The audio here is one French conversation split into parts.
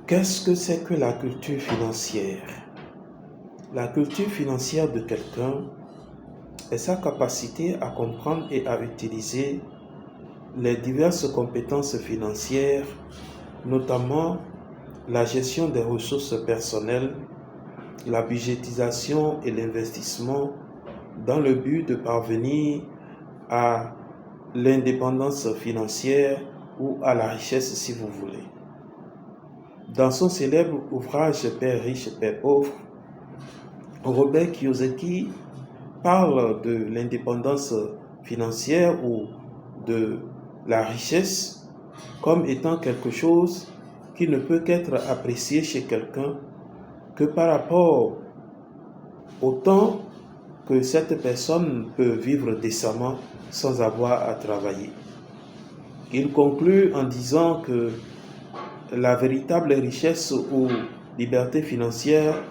Qu'est-ce que c'est que la culture financière? La culture financière de quelqu'un est sa capacité à comprendre et à utiliser les diverses compétences financières, notamment la gestion des ressources personnelles, la budgétisation et l'investissement dans le but de parvenir à l'indépendance financière ou à la richesse si vous voulez. Dans son célèbre ouvrage Père riche, Père pauvre, Robert Kiyosaki parle de l'indépendance financière ou de la richesse comme étant quelque chose qui ne peut qu'être apprécié chez quelqu'un que par rapport au temps que cette personne peut vivre décemment sans avoir à travailler. Il conclut en disant que la véritable richesse ou liberté financière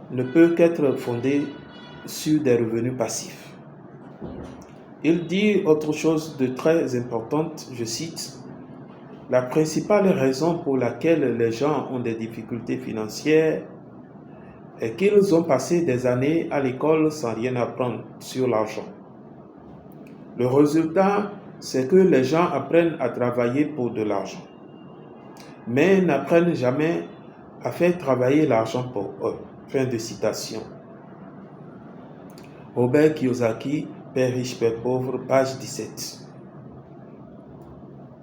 ne peut qu'être fondée sur des revenus passifs. Il dit autre chose de très importante, je cite, « La principale raison pour laquelle les gens ont des difficultés financières est qu'ils ont passé des années à l'école sans rien apprendre sur l'argent. Le résultat, c'est que les gens apprennent à travailler pour de l'argent, mais n'apprennent jamais à faire travailler l'argent pour eux. » Fin de citation. Robert Kiyosaki, Père riche, Père pauvre, page 17.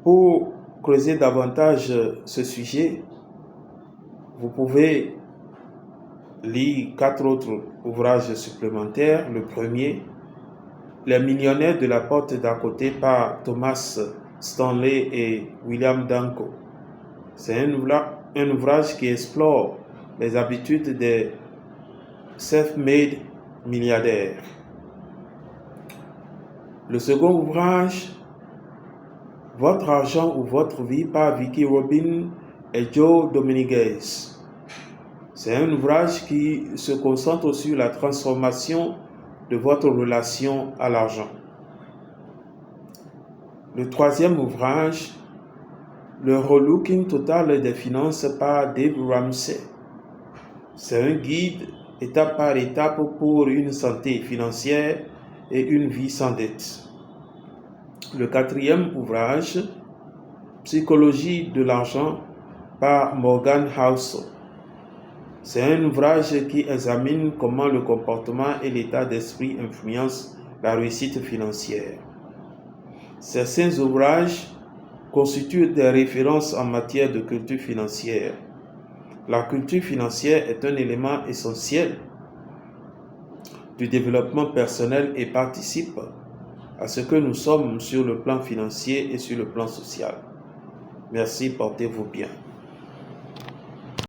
Pour creuser davantage ce sujet, vous pouvez lire 4 autres ouvrages supplémentaires. Le premier, Les millionnaires de la porte d'à côté par Thomas Stanley et William Danko. C'est un ouvrage qui explore les habitudes des self-made milliardaires. Le second ouvrage, Votre argent ou votre vie par Vicki Robin et Joe Dominguez. C'est un ouvrage qui se concentre sur la transformation de votre relation à l'argent. Le troisième ouvrage, Le relooking total des finances par Dave Ramsey. C'est un guide étape par étape pour une santé financière et une vie sans dette. Le quatrième ouvrage, Psychologie de l'argent par Morgan Housel. C'est un ouvrage qui examine comment le comportement et l'état d'esprit influencent la réussite financière. Ces 5 ouvrages constituent des références en matière de culture financière. La culture financière est un élément essentiel du développement personnel et participe à ce que nous sommes sur le plan financier et sur le plan social. Merci, portez-vous bien.